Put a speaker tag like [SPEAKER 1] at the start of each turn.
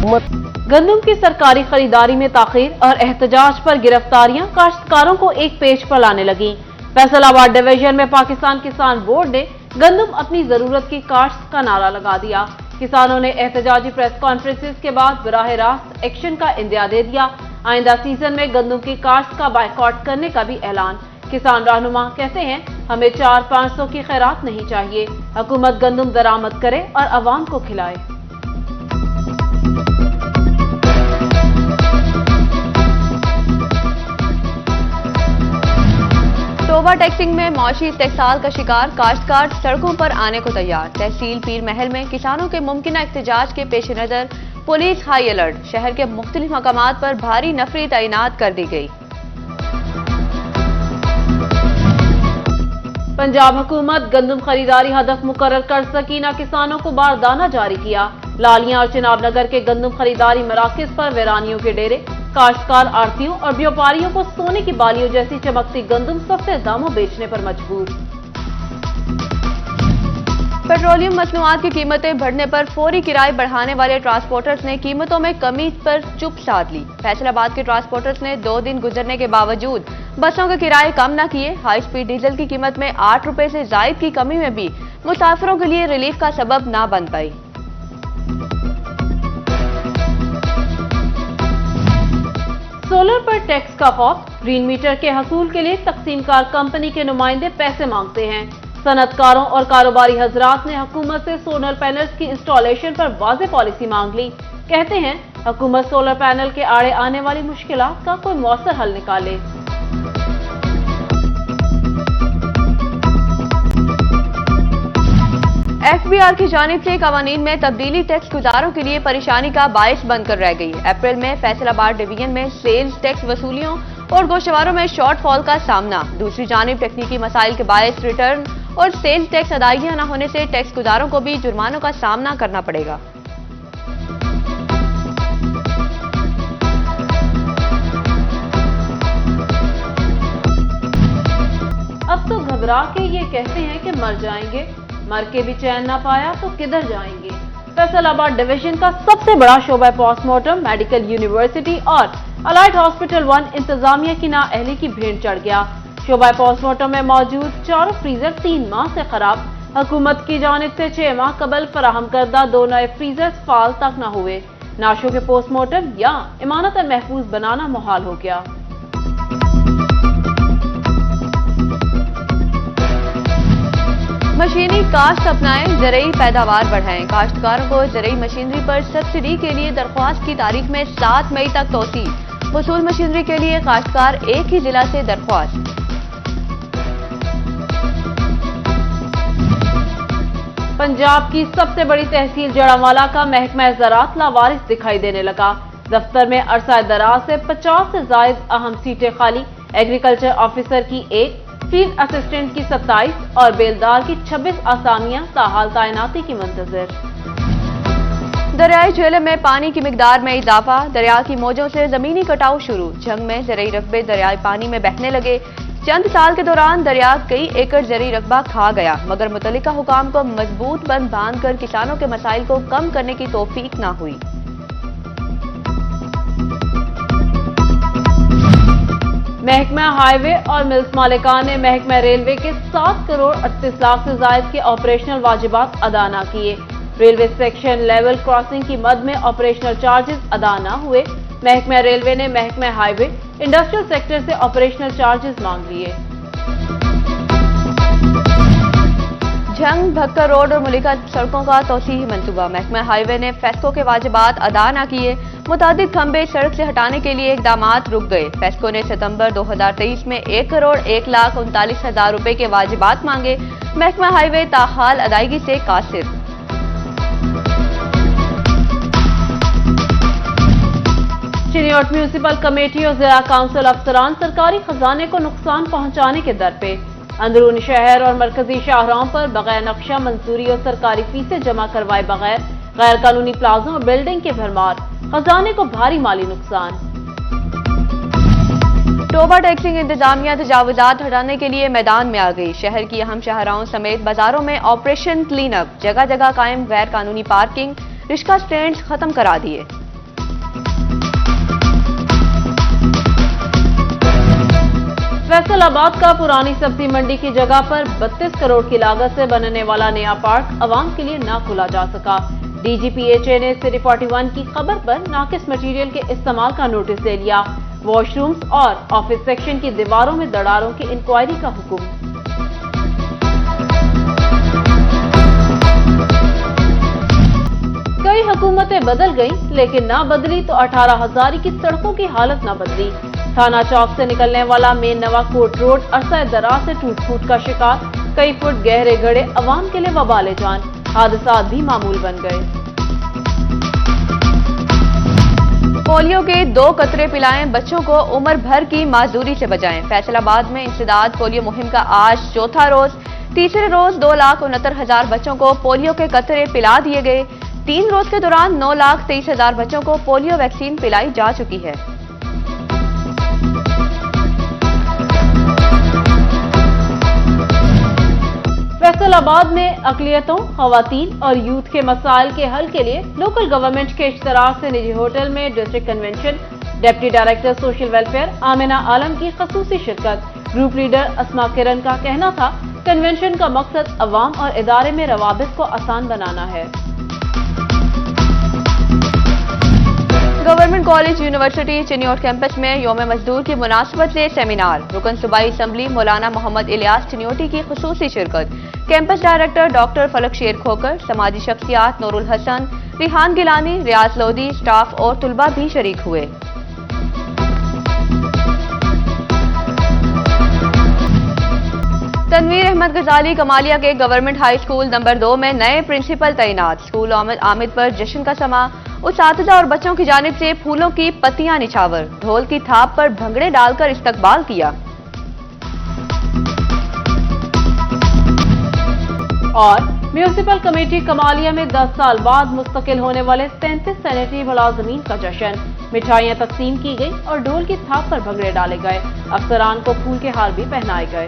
[SPEAKER 1] हुकूमत
[SPEAKER 2] गंदम की सरकारी खरीदारी में ताखीर और एहतजाज पर गिरफ्तारियां काश्तकारों को एक पेज पर लाने लगी। फैसलाबाद डिवीजन में पाकिस्तान किसान बोर्ड ने गंदम अपनी जरूरत की काश्त का नारा लगा दिया। किसानों ने एहतजाजी प्रेस कॉन्फ्रेंसेस के बाद बराह रास्त एक्शन का इंदिया दे दिया। आइंदा सीजन में गंदम की काश्त का बायकॉट करने का भी ऐलान। किसान रहनुमा कहते हैं, हमें 400-500 की खैरात नहीं चाहिए, हुकूमत गंदम दरामद करे और अवाम को खिलाए।
[SPEAKER 3] टोबा टैक्सिंग में मौशी इस्तेहसाल का शिकार काश्तकार सड़कों पर आने को तैयार। तहसील पीर महल में किसानों के मुमकिन एहतजाज के पेश नजर पुलिस हाई अलर्ट। शहर के मुख्तलिफ मकामात पर भारी नफरी तैनात कर दी गई।
[SPEAKER 2] पंजाब हुकूमत गंदम खरीदारी हदफ मुकर्रर कर सकीना किसानों को बारदाना जारी किया। लालियां और चिनाब नगर के गंदम खरीदारी मराकज पर वीरानियों के डेरे। काश्तकार आड़तियों और व्यापारियों को सोने की बालियों जैसी चमकती गंदम सस्ते दामों बेचने पर मजबूर।
[SPEAKER 3] पेट्रोलियम मसनूआत की कीमतें बढ़ने पर फौरी किराए बढ़ाने वाले ट्रांसपोर्टर्स ने कीमतों में कमी पर चुप साध ली। फैसलाबाद के ट्रांसपोर्टर्स ने 2 दिन गुजरने के बावजूद बसों के किराए कम न किए। हाई स्पीड डीजल की कीमत में 8 रुपए से जायद की कमी में भी मुसाफिरों के लिए रिलीफ का सबब न बन पाई।
[SPEAKER 2] सोलर पर टैक्स का खौफ। ग्रीन मीटर के हसूल के लिए तकसीमकार कंपनी के नुमाइंदे पैसे मांगते हैं। सनतकारों और कारोबारी हजरात ने हुकूमत से सोलर पैनल्स की इंस्टॉलेशन पर वाज़ेह पॉलिसी मांग ली। कहते हैं, हुकूमत सोलर पैनल के आड़े आने वाली मुश्किलात का कोई मौसर हल निकाले।
[SPEAKER 3] FBR की जानिब से कवानीन में तब्दीली टैक्स गुजारों के लिए परेशानी का बायस बनकर रह गई। अप्रैल में फैसलाबाद डिवीजन में सेल्स टैक्स वसूलियों और गोशवारों में शॉर्टफॉल का सामना। दूसरी जानिब तकनीकी मसाइल के बायस रिटर्न और सेल्स टैक्स अदायगियां न होने से टैक्स गुजारों को भी जुर्मानों का सामना करना पड़ेगा।
[SPEAKER 2] अब तो घबरा के ये कहते हैं कि मर जाएंगे, मर के भी चैन ना पाया तो किधर जाएंगे। फैसलाबाद डिवीजन का सबसे बड़ा शोबा पोस्टमार्टम मेडिकल यूनिवर्सिटी और अलाइड हॉस्पिटल 1 इंतजामिया की नाअहली की भेंट चढ़ गया। शोबा पोस्टमार्टम में मौजूद 4 फ्रीजर 3 माह से खराब। हुकूमत की जानिब से 6 माह कबल फराहम करदा 2 नए फ्रीजर फाल तक न हुए। नाशों के पोस्टमार्टम या इमानत महफूज बनाना मुहाल हो गया।
[SPEAKER 3] मशीनी काश्त अपनाएं, ज़रूरी पैदावार बढ़ाएं। काश्तकारों को ज़रूरी मशीनरी पर सब्सिडी के लिए दरख्वास्त की तारीख में 7 मई तक तोसी। वसूल मशीनरी के लिए काश्तकार एक ही जिला से दरख्वास्त।
[SPEAKER 2] पंजाब की सबसे बड़ी तहसील जड़ावाला का महकमा ज़राअत लावारिस दिखाई देने लगा। दफ्तर में अरसा दराज से 50 से जायद अहम सीटें खाली। एग्रीकल्चर ऑफिसर की 1, फील्ड असिस्टेंट की 27 और बेलदार की 26 आसामियां ताहाल तैनाती की मंतजर।
[SPEAKER 3] दरियाई झेलम में पानी की मिकदार में इजाफा। दरिया की मौजों से जमीनी कटाव शुरू। जंग में ज़रूरी रकबे दरियाई पानी में बहने लगे। चंद साल के दौरान दरिया कई एकड़ ज़रूरी रकबा खा गया, मगर मुतल्लिका हुकाम को मजबूत बंद बांध कर किसानों के मसाइल को कम करने की तौफीक न हुई।
[SPEAKER 2] महकमा हाईवे और मिल्स मालिकान ने महकमा रेलवे के 7 करोड़ 38 लाख से जायद के ऑपरेशनल वाजिबात अदा न किए। रेलवे सेक्शन लेवल क्रॉसिंग की मद में ऑपरेशनल चार्जेस अदा न हुए। महकमा रेलवे ने महकमा हाईवे इंडस्ट्रियल सेक्टर से ऑपरेशनल चार्जेस मांग लिए।
[SPEAKER 3] झंग भक्कर रोड और मुलिका सड़कों का तोसीही मंसूबा। महकमा हाईवे ने फेस्को के वाजिबात अदा न किए। मुतादिद खंबे सड़क से हटाने के लिए इकदामात रुक गए। फेस्को ने सितंबर 2023 में 1 करोड़ 1,39,000 रुपए के वाजिबात मांगे। महकमा हाईवे ताहाल अदायगी से कासिर।
[SPEAKER 2] चिनियोट म्यूनिसिपल कमेटी और जिला काउंसिल अफसरान सरकारी खजाने को नुकसान पहुंचाने के दर पे। अंदरूनी शहर और मरकजी शाहराहों पर बगैर नक्शा मंजूरी और सरकारी फीसें जमा करवाए बगैर गैर कानूनी प्लाजों और बिल्डिंग के भरमार, खजाने को भारी माली नुकसान।
[SPEAKER 3] टोबा टैक्सिंग इंतजामिया तजावुजात हटाने के लिए मैदान में आ गई। शहर की अहम शाहराहों समेत बाजारों में ऑपरेशन क्लीन अप। जगह जगह कायम गैर कानूनी पार्किंग, रिक्शा स्टैंड खत्म करा दिए।
[SPEAKER 2] फैसलाबाद का पुरानी सब्जी मंडी की जगह पर 32 करोड़ की लागत से बनने वाला नया पार्क आवाम के लिए न खोला जा सका। DGPHA ने सिटी 41 की खबर पर नाकिस मटेरियल के इस्तेमाल का नोटिस ले लिया। वॉशरूम्स और ऑफिस सेक्शन की दीवारों में दरारों की इंक्वायरी का हुक्म। कई हुकूमतें बदल गईं, लेकिन ना बदली तो 18,000 की सड़कों की हालत ना बदली। थाना चौक से निकलने वाला मेन नवाकोट रोड अरसा दराज से टूट फूट का शिकार, कई फुट गहरे गड्ढे अवाम के लिए वबाले जान, हादसा भी मामूल बन गए।
[SPEAKER 3] पोलियो के 2 कतरे पिलाएं, बच्चों को उम्र भर की माजूरी से बचाएं। फैसलाबाद में इंसदाद पोलियो मुहिम का आज चौथा रोज। तीसरे रोज 2,69,000 बच्चों को पोलियो के कतरे पिला दिए गए। 3 रोज के दौरान 9,23,000 बच्चों को पोलियो वैक्सीन पिलाई जा चुकी है।
[SPEAKER 2] फैसलाबाद में अक़लियतों, ख़वातीन और यूथ के मसाइल के हल के लिए लोकल गवर्नमेंट के इश्तराक से निजी होटल में district convention, deputy director social welfare Amina Alam की खसूसी शिरकत। ग्रुप लीडर अस्मा किरण का कहना था, कन्वेंशन का मकसद अवाम और इदारे में रवाबित को आसान बनाना है।
[SPEAKER 3] Government college university Chiniot campus में यौम मजदूर की मुनासबत से सेमिनार। रुकन सूबाई असम्बली मौलाना मोहम्मद इलियास चिन्योटी की खुसूसी शिरकत। कैंपस डायरेक्टर डॉक्टर फलक शेर खोकर, समाजी शख्सियात नूरुल हसन, रिहान गिलानी, रियाज लोधी, स्टाफ और तुलबा भी शरीक हुए। तनवीर अहमद गजाली कमालिया के गवर्नमेंट हाई स्कूल नंबर 2 में नए प्रिंसिपल तैनात। स्कूल आमिद पर जश्न का समा। उस्तातिज़ा और बच्चों की जानिब से फूलों की पत्तियां निछावर, ढोल की थाप पर भंगड़े डालकर इस्तकबाल किया।
[SPEAKER 2] और म्यूनिसिपल कमेटी कमालिया में 10 साल बाद मुस्तकिल होने वाले 33 सैनिटरी मुलाजमीन का जश्न। मिठाइयां तकसीम की गई और ढोल की थाप पर भंगड़े डाले गए। अफसरान को फूल के हार भी पहनाए गए।